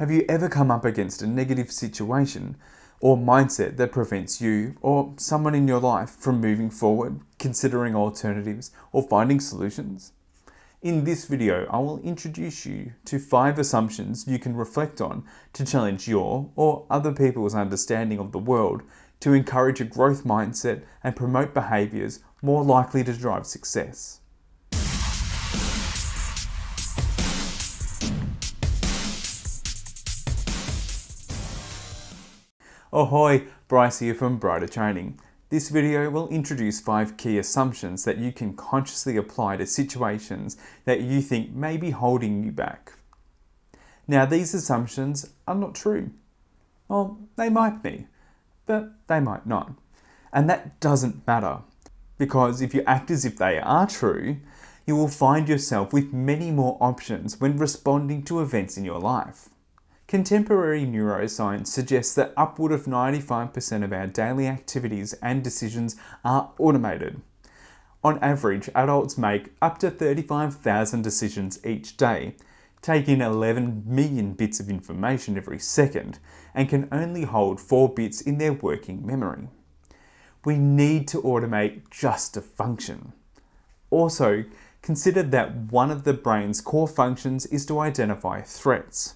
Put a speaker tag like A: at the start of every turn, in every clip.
A: Have you ever come up against a negative situation or mindset that prevents you or someone in your life from moving forward, considering alternatives, or finding solutions? In this video, I will introduce you to 5 assumptions you can reflect on to challenge your or other people's understanding of the world, to encourage a growth mindset and promote behaviours more likely to drive success. Ahoy, Bryce here from Brighter Training. This video will introduce 5 key assumptions that you can consciously apply to situations that you think may be holding you back. Now, these assumptions are not true. Well, they might be, but they might not. And that doesn't matter, because if you act as if they are true, you will find yourself with many more options when responding to events in your life. Contemporary neuroscience suggests that upward of 95% of our daily activities and decisions are automated. On average, adults make up to 35,000 decisions each day, take in 11 million bits of information every second, and can only hold 4 bits in their working memory. We need to automate just to function. Also, consider that one of the brain's core functions is to identify threats.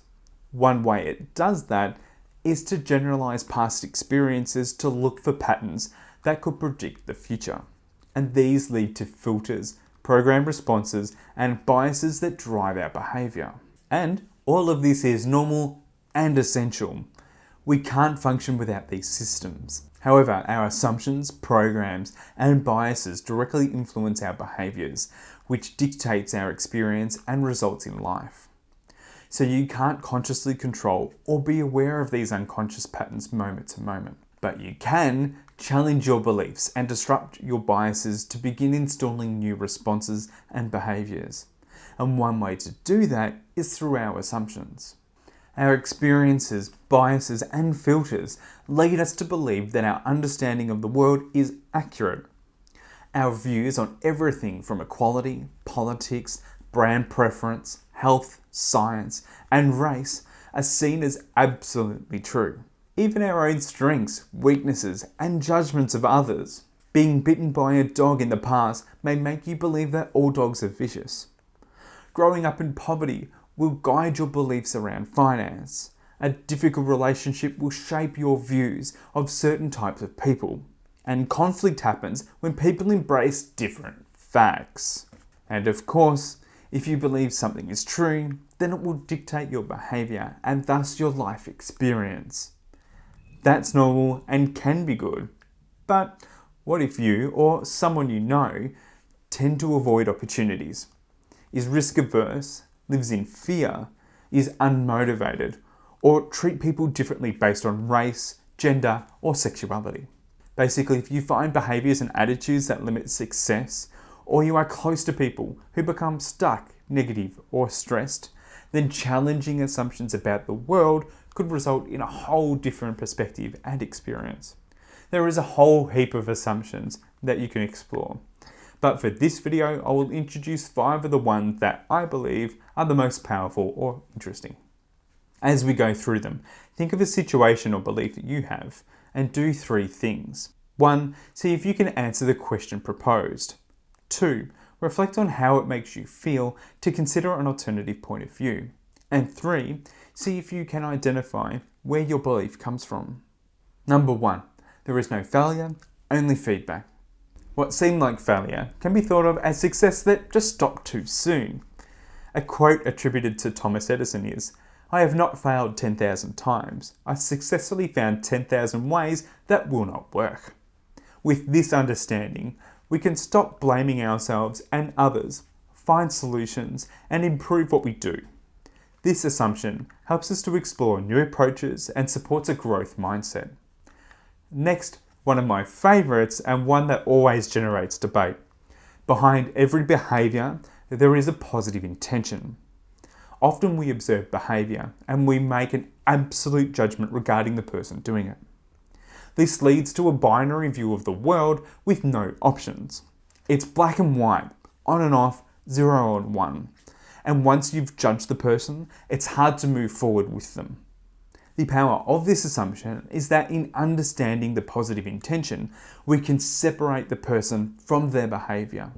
A: One way it does that is to generalize past experiences to look for patterns that could predict the future. And these lead to filters, programmed responses, and biases that drive our behavior. And all of this is normal and essential. We can't function without these systems. However, our assumptions, programs, and biases directly influence our behaviors, which dictates our experience and results in life. So you can't consciously control or be aware of these unconscious patterns moment to moment. But you can challenge your beliefs and disrupt your biases to begin installing new responses and behaviours. And one way to do that is through our assumptions. Our experiences, biases, and filters lead us to believe that our understanding of the world is accurate. Our views on everything from equality, politics, brand preference, health, science, and race are seen as absolutely true. Even our own strengths, weaknesses, and judgments of others. Being bitten by a dog in the past may make you believe that all dogs are vicious. Growing up in poverty will guide your beliefs around finance. A difficult relationship will shape your views of certain types of people. And conflict happens when people embrace different facts. And of course, if you believe something is true, then it will dictate your behaviour and thus your life experience. That's normal and can be good. But what if you or someone you know tend to avoid opportunities, is risk averse, lives in fear, is unmotivated, or treat people differently based on race, gender, or sexuality? Basically, if you find behaviours and attitudes that limit success, or you are close to people who become stuck, negative, or stressed, then challenging assumptions about the world could result in a whole different perspective and experience. There is a whole heap of assumptions that you can explore. But for this video, I will introduce 5 of the ones that I believe are the most powerful or interesting. As we go through them, think of a situation or belief that you have and do 3 things. 1. See if you can answer the question proposed. 2. Reflect on how it makes you feel to consider an alternative point of view. And 3. See if you can identify where your belief comes from. Number 1. There is no failure, only feedback. What seemed like failure can be thought of as success that just stopped too soon. A quote attributed to Thomas Edison is, "I have not failed 10,000 times. I successfully found 10,000 ways that will not work." With this understanding, we can stop blaming ourselves and others, find solutions, and improve what we do. This assumption helps us to explore new approaches and supports a growth mindset. Next, one of my favourites and one that always generates debate. Behind every behaviour, there is a positive intention. Often we observe behaviour and we make an absolute judgment regarding the person doing it. This leads to a binary view of the world with no options. It's black and white, on and off, 0 and 1. and once you've judged the person, it's hard to move forward with them. The power of this assumption is that in understanding the positive intention, we can separate the person from their behaviour.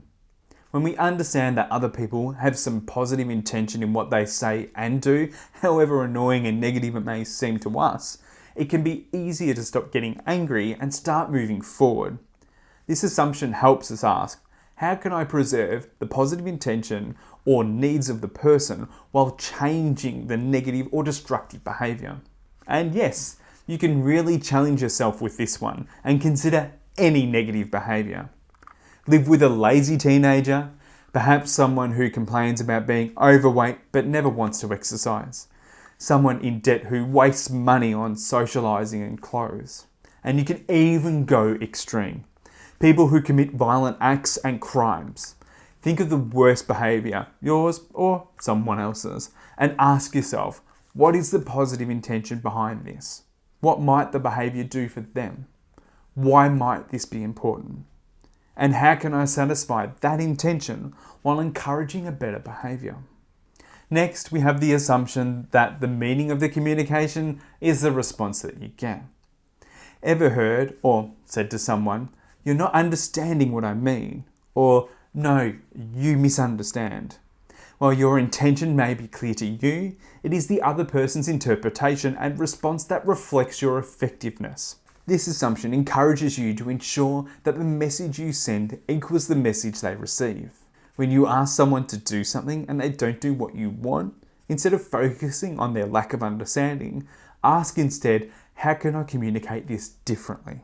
A: When we understand that other people have some positive intention in what they say and do, however annoying and negative it may seem to us, it can be easier to stop getting angry and start moving forward. This assumption helps us ask, how can I preserve the positive intention or needs of the person while changing the negative or destructive behaviour? And yes, you can really challenge yourself with this one and consider any negative behaviour. Live with a lazy teenager, perhaps someone who complains about being overweight but never wants to exercise, someone in debt who wastes money on socialising and clothes. And you can even go extreme. People who commit violent acts and crimes. Think of the worst behaviour, yours or someone else's, and ask yourself, what is the positive intention behind this? What might the behaviour do for them? Why might this be important? And how can I satisfy that intention while encouraging a better behaviour? Next, we have the assumption that the meaning of the communication is the response that you get. Ever heard or said to someone, "You're not understanding what I mean," or "No, you misunderstand"? While your intention may be clear to you, it is the other person's interpretation and response that reflects your effectiveness. This assumption encourages you to ensure that the message you send equals the message they receive. When you ask someone to do something and they don't do what you want, instead of focusing on their lack of understanding, ask instead, how can I communicate this differently?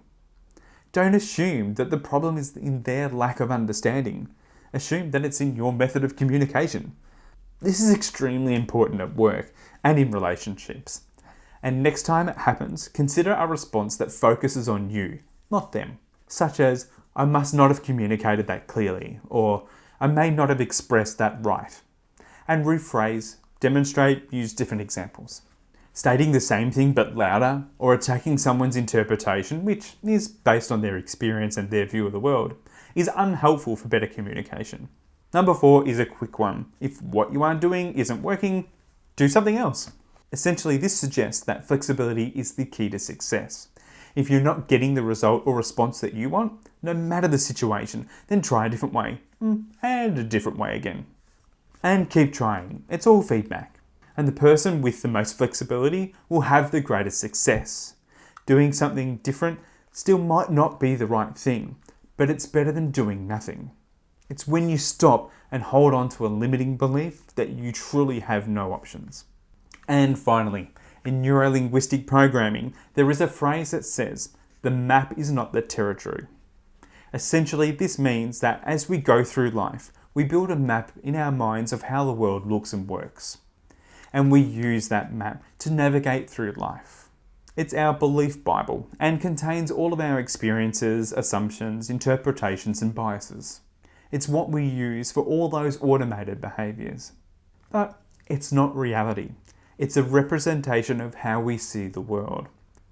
A: Don't assume that the problem is in their lack of understanding. Assume that it's in your method of communication. This is extremely important at work and in relationships. And next time it happens, consider a response that focuses on you, not them. Such as, "I must not have communicated that clearly," or "I may not have expressed that right." And rephrase, demonstrate, use different examples. Stating the same thing but louder, or attacking someone's interpretation, which is based on their experience and their view of the world, is unhelpful for better communication. Number 4 is a quick one. If what you are doing isn't working, do something else. Essentially, this suggests that flexibility is the key to success. If you're not getting the result or response that you want, no matter the situation, then try a different way, and a different way again. And keep trying. It's all feedback. And the person with the most flexibility will have the greatest success. Doing something different still might not be the right thing, but it's better than doing nothing. It's when you stop and hold on to a limiting belief that you truly have no options. And finally, in neuro-linguistic programming, there is a phrase that says, "The map is not the territory." Essentially, this means that as we go through life, we build a map in our minds of how the world looks and works. And we use that map to navigate through life. It's our belief Bible and contains all of our experiences, assumptions, interpretations, and biases. It's what we use for all those automated behaviours. But it's not reality. It's a representation of how we see the world.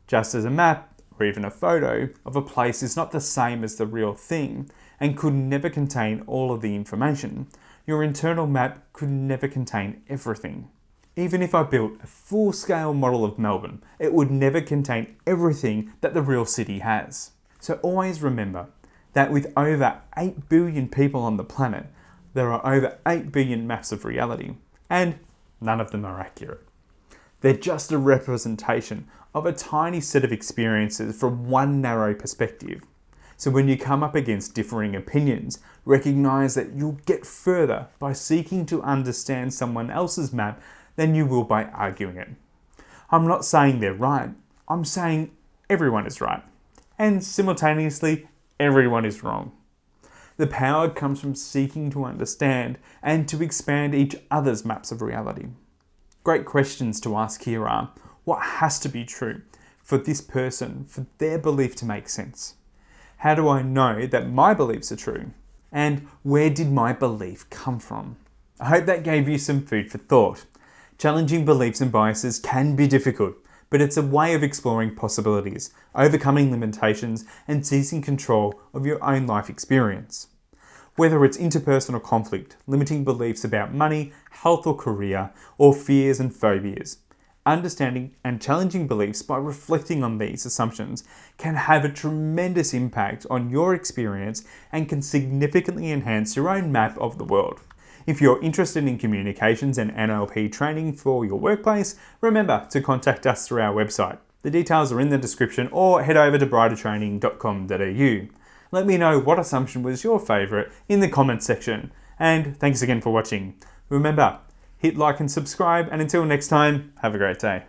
A: Just as a map, or even a photo, of a place is not the same as the real thing, and could never contain all of the information, your internal map could never contain everything. Even if I built a full-scale model of Melbourne, it would never contain everything that the real city has. So always remember that with over 8 billion people on the planet, there are over 8 billion maps of reality, and none of them are accurate. They're just a representation of a tiny set of experiences from one narrow perspective. So when you come up against differing opinions, recognize that you'll get further by seeking to understand someone else's map than you will by arguing it. I'm not saying they're right, I'm saying everyone is right. And simultaneously, everyone is wrong. The power comes from seeking to understand and to expand each other's maps of reality. Great questions to ask here are, what has to be true for this person, for their belief to make sense? How do I know that my beliefs are true? And where did my belief come from? I hope that gave you some food for thought. Challenging beliefs and biases can be difficult, but it's a way of exploring possibilities, overcoming limitations, and seizing control of your own life experience. Whether it's interpersonal conflict, limiting beliefs about money, health or career, or fears and phobias. Understanding and challenging beliefs by reflecting on these assumptions can have a tremendous impact on your experience and can significantly enhance your own map of the world. If you're interested in communications and NLP training for your workplace, remember to contact us through our website. The details are in the description, or head over to brightertraining.com.au. Let me know what assumption was your favourite in the comments section. And thanks again for watching. Remember, hit like and subscribe, and until next time, have a great day.